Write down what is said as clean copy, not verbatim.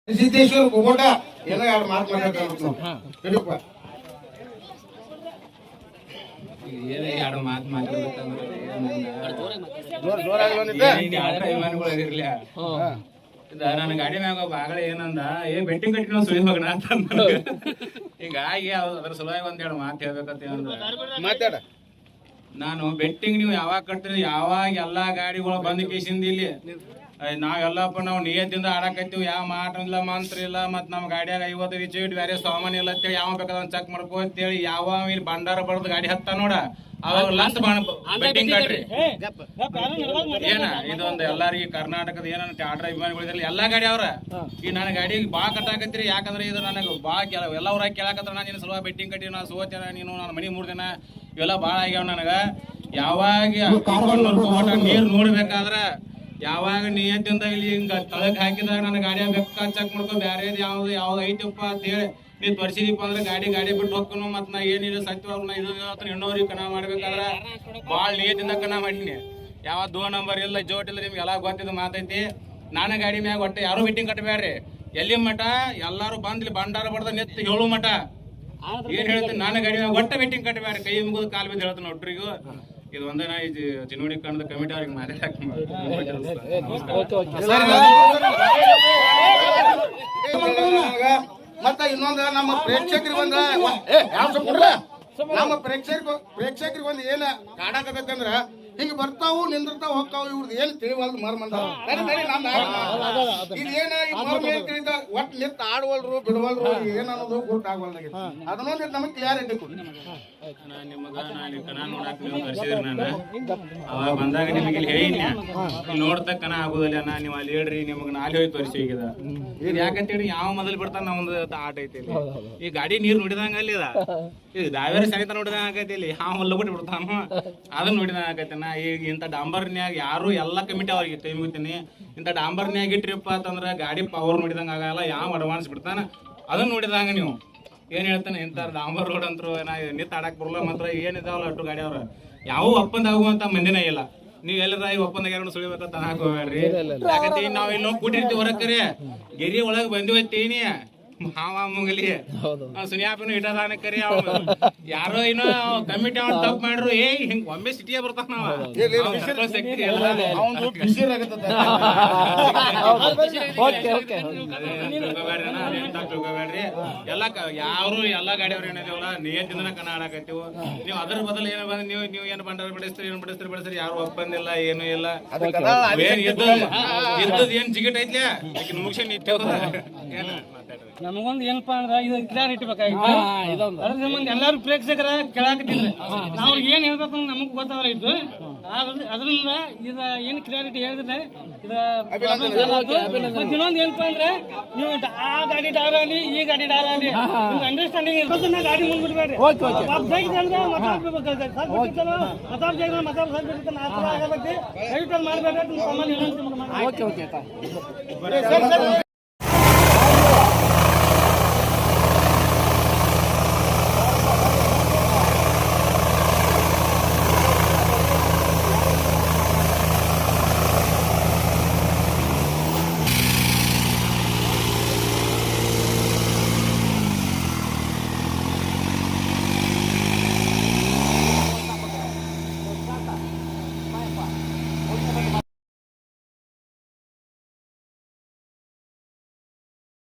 ಸಿದ್ದೇಶ್ವರ ಗೋಗೋಟ ಏನೋ ಎರಡು ಮಾತು ಮಾತಾಡ್ತಾರಪ್ಪ ಎರಡು ಮಾತು ಮಾತಾಡ್ಬೇಕಂದ್ರೆ ಅಭಿಮಾನಿಗಳಿರ್ಲಿ ನನ್ನ ಗಾಡಿ ಮ್ಯಾಗ ಬಾಗಳೆ ಏನಂದ ಬೆಟ್ಟಿಂಗ್ ಕಟ್ಟಿ ನಾವು ಸುಳಿ ಮಗನ ಅಂತ ಹಿಂಗಾಗಿ ಅದ್ರ ಸಲುವಾಗಿ ಒಂದೆರಡು ಮಾತು ಹೇಳ್ಬೇಕಂತ ಮಾತಾಡ. ನಾನು ಬೆಟ್ಟಿಂಗ್ ನೀವು ಯಾವಾಗ ಕಟ್ತೀರಿ, ಯಾವಾಗ ಎಲ್ಲಾ ಗಾಡಿಗಳು ಬಂದ್ ಕೇಸಿಂದ ಇಲ್ಲಿ ನಾವೆಲ್ಲಪ್ಪ ನಾವು ನಿಯತ್ತಿಂದ ಆಡಕತ್ತೀವಿ, ಯಾವ ಮಾಟ ಇಲ್ಲ ಮಂತ್ರ ಇಲ್ಲ, ಮತ್ ನಮ್ ಗಾಡಿಯಾಗ 50 ರೀಚ್ ಬೇರೆ ಸಾಮಾನ್ ಇಲ್ಲ ಅಂತೇಳಿ ಯಾವ ಬೇಕಾದ ಚೆಕ್ ಮಾಡ್ಕೋ ಅಂತೇಳಿ ಯಾವ ಇಲ್ಲಿ ಭಂಡಾರ ಬಡದ್ ಗಾಡಿ ಹತ್ತ ನೋಡ ಅವಾಗ ಲಂಚ್ ಬೆಟ್ಟಿಂಗ್ ಕಟ್ರಿ ಏನ ಇದೊಂದು ಎಲ್ಲಾರಿಗೆ ಕರ್ನಾಟಕದ ಏನ ಟಾಟಾ ಅಭಿಮಾನಿಗಳಿದ್ರಲ್ಲಿ ಎಲ್ಲಾ ಗಾಡಿ ಅವ್ರ ಈ ನನ್ನ ಗಾಡಿ ಬಾ ಕಟ್ಟಾಕತ್ತೀರಿ. ಯಾಕಂದ್ರೆ ಇದು ನನಗೆ ಬಾ ಎಲ್ಲ ಊರಾಗ ಕೇಳಾಕತ್ರ ನಾನು ನಿನ್ನ ಸಲುವಾಗಿ ಬೆಟ್ಟಿಂಗ್ ಕಟ್ಟಿ ನಾನು ಸೋತೇನ ನೀನು ನನ್ನ ಮನಿ 3 ದಿನ ಇವೆಲ್ಲ ಬಾಳ ಆಗ್ಯಾವ ನನಗ. ಯಾವಾಗ ನೀರ್ ನೋಡ್ಬೇಕಾದ್ರ ಯಾವಾಗ ನಿಯತ್ತಿಂದ ಇಲ್ಲಿ ಹಿಂಗ ತಳಕ್ ಹಾಕಿದಾಗ ನನ್ನ ಗಾಡಿ ಬೆಕ್ಕ ಚೆಕ್ ಮಾಡ್ಕೊ ಬ್ಯಾರೆ ಯಾವ್ದು ಐತಪ್ಪ ಅಂತ ಹೇಳಿ ನೀವ್ ತೋರಿಸಿದೀಪ ಅಂದ್ರೆ ಗಾಡಿ ಬಿಟ್ಟು ಹೋಗ್ಕನು ಮತ್ ನಾ ಏನಿಲ್ಲ ಸತ್ಯವಾಗ ನಾ ಇದು ಹೆಣ್ಣವ್ರಿಗೆ ಕಣ ಮಾಡ್ಬೇಕಾದ್ರ ಬಾಳ ನಿಯತ್ತಿಂದ ಕಣ ಮಾಡೀನಿ. ಯಾವ 2 ನಂಬರ್ ಇಲ್ಲ ಜೋಟ್ ಇಲ್ಲ ನಿಮ್ಗೆ ಎಲ್ಲ ಗೊತ್ತಿದ್ದು ಮಾತೈತಿ. ನಾನು ಗಾಡಿ ಮ್ಯಾಗ ಒಟ್ಟೆ ಯಾರು ಮೀಟಿಂಗ್ ಕಟ್ಟಬೇಡ್ರಿ. ಎಲ್ಲಿ ಮಠ ಎಲ್ಲಾರು ಬಂದ್ ಇಲ್ಲಿ ಭಂಡಾರ ಬಡ್ದ ನೆತ್ತ ಹೇಳು ಮಠ ಏನ್ ಹೇಳ್ತೀನಿ. ನಾನು ಗಾಡಿ ಮ್ಯಾಗ ಒಟ್ಟ ಮೀಟಿಂಗ್ ಕಟ್ಟಬೇಡ್ರಿ. ಕೈ ಮುಗಿದು ಕಾಲ್ ಬಿದ್ದು ಹೇಳ್ತೀನಿ ಒಟ್ರಿಗೂ. ಇದು ಒಂದೇ ನಾ ಚಿನ್ನೋಡಿ ಕಾಣದ ಕಮಿಟಿ ಅವ್ರಿಗೆ ಮಾತಾಡಕ್ಕೆ ಮತ್ತ ಇನ್ನೊಂದ ನಮ್ಮ ಪ್ರೇಕ್ಷಕರಿಗೆ ಒಂದ ನಮ್ಮ ಪ್ರೇಕ್ಷಕರಿಗೆ ಒಂದ್ ಏನ ಕಾಡಾಕಬೇಕಂದ್ರ ಹಿಂಗ ಬರ್ತಾವು ನಿಂದಿರ್ತಾವ ಹೋಗ್ತಾವ ಇವ್ರದ್ದು ಏನ್ ತಿಳಿವಲ್ದು ಮರ್ಮಂದ ಇದೇನ ಮರ್ಮ ಏನ್ ತಿಳಿದ ಒಟ್ ನಿಂತ ಆಡ್ವಲ್ರು ಬಿಡವಲ್ರು ಏನ್ ಅನ್ನೋದು ಗೊತ್ತಾಗವಲ್ದಾಗ ಅದನ್ನೊಂದ್ ನಮಗ್ ಕ್ಲಿಯಾರಿಟಿ ಕೊಡಿ. ಅವಾಗ ಬಂದಾಗ ನಿಮಗೆ ಇಲ್ಲಿ ಹೇಳಿನ್ಯ ನೋಡ್ತಕ್ಕನ ಆಗುದಿಲ್ಲ ನೀವು ಅಲ್ಲಿ ಹೇಳ್ರಿ ನಿಮಗ್ ನಾಳೆ ಹೋಗಿ ತೋರಿಸಿ ಹೋಗಿದ ಇದು ಯಾಕಂತೇಳಿ ಯಾವ ಮೊದಲು ಬಿಡ್ತಾನ ನಾವೊಂದು ಆಟ ಐತಿ ಇಲ್ಲಿ. ಈ ಗಾಡಿ ನೀರ್ ನೋಡಿದಂಗ ಅಲ್ಲಿ ಇದು ದಾವೇರಿ ಸಹಿತ ನೋಡಿದಂಗ ಆಗೈತಿ ಇಲ್ಲಿ ಯಾವ ಮಲ್ಲ ಬಿಟ್ಟು ಬಿಡ್ತಾನು ಅದನ್ನ ನೋಡಿದಂಗ ಆಗೈತಿ. ನಾ ಈಗ ಇಂಥ ಡಾಂಬರ್ನ್ಯಾಗ ಯಾರು ಎಲ್ಲಾ ಕಮಿಟಿ ಅವ್ರಿಗೆ ಕೈ ಮುಗಿತೀನಿ. ಇಂಥ ಡಾಂಬರ್ನ್ಯಾಗ ಇಟ್ರಿಪ್ಪ ಅಂತಂದ್ರ ಗಾಡಿ ಪವರ್ ನೋಡಿದಂಗ ಆಗಲ್ಲ, ಯಾವ ಅಡ್ವಾನ್ಸ್ ಬಿಡ್ತಾನ ಅದನ್ನ ನೋಡಿದಂಗ ನೀವು ಏನ್ ಹೇಳ್ತಾನೆ. ಇಂಥ ಡಾಂಬರ್ ರೋಡ್ ಅಂತರು ನಿತ್ ಆಡಕ್ ಬರಲ್ಲ ಮಾತ್ರ ಏನಿದಾವಲ್ಲ ಅಷ್ಟು ಗಾಡಿ ಅವ್ರ ಯಾವ ಒಪ್ಪಂದ ಆಗುವಂತ ಮಂದಿನ ಇಲ್ಲ. ನೀವ್ ಎಲ್ಲರ ಈ ಒಪ್ಪಂದಾಗ ಯಾರು ಸುಳಿಬೇಕಂತ ಹಾಕೋಬೇಡ್ರಿ. ಯಾಕಂದ್ರೆ ನಾವ್ ಇಲ್ಲಿ ಕೂಟಿರ್ತೀವಿ ಹೊರಕರಿ ಗೆರಿ ಒಳಗ್ ಬಂದಿವತ್ತೀನಿ ಹಾವ ಮುಗಲಿ ಸುನಿಯಾಪನು ಇಟ್ಟದಾನ ಕರಿ ಯಾರೋ ಏನೋ ಕಮಿಟಿ ಅವ್ರು ತಪ್ಪು ಮಾಡ್ರು ಹಿಂಗ್ ಒಮ್ಮೆ ಸಿಟಿಯ ಬರ್ತಾನ ತಿಳ್ಕೊಬೇಡ್ರಿ. ಎಲ್ಲಾ ಯಾರು ಎಲ್ಲಾ ಗಾಡಿಯವ್ರು ಏನಿದೇವಲ್ಲ ನಿಯತ್ತಿಂದನ ಕಣ ಆಡಾಕತ್ತೀವಿ. ನೀವು ಅದ್ರ ಬದಲು ಏನ ಬಂದ್ ನೀವು ಏನ್ ಬಂಡಾರ ಬಿಡಿಸ್ತೀರಿ ಏನ್ ಬಿಡಿಸ್ತೀರಿ ಯಾರು ಒಪ್ಪಂದಿಲ್ಲ ಏನು ಇಲ್ಲ. ಇದ್ದದ್ ಏನ್ ಜಿಗಿಟ್ ಐತ್ಲ ಈಗ ಮುಗಿಸಿ ನಿತ್ಯ ಏನ ನಮಗೊಂದು ಏನಪ್ಪಾ ಅಂದ್ರ ಇದು ಕ್ಲಾರಿಟಿ ಬೇಕಾಗಿತ್ತು. ಅದ್ರ ಸಂಬಂಧ ಎಲ್ಲಾರು ಪ್ರೇಕ್ಷಕರ ಕೇಳಾಕತ್ತಿದ್ರು ನಾವು ಏನ್ ಹೇಳ್ಬೇಕು ನಮಗ್ ಗೊತ್ತಾಗ್ರ ಇತ್ತು. ಅದರಿಂದ ಇದ ಏನ್ ಕ್ಲಾರಿಟಿ ಹೇಳಿದ್ರೆ ಇನ್ನೊಂದು ಏನಪ್ಪಾ ಅಂದ್ರೆ ನೀವು ಆ ಗಾಡಿ ಡಾಲಿ ಈ ಗಾಡಿ ಡಾಲಿ ಅಂಡರ್ಸ್ಟ್ಯಾಂಡಿಂಗ್ ಇರ್ಬೇಕು. ಗಾಡಿ ಮುಂದ್ಬಿಡ್ಬೇಡ್ರಿ. ಮಾಡ್ಬೇಡ್ರಿ.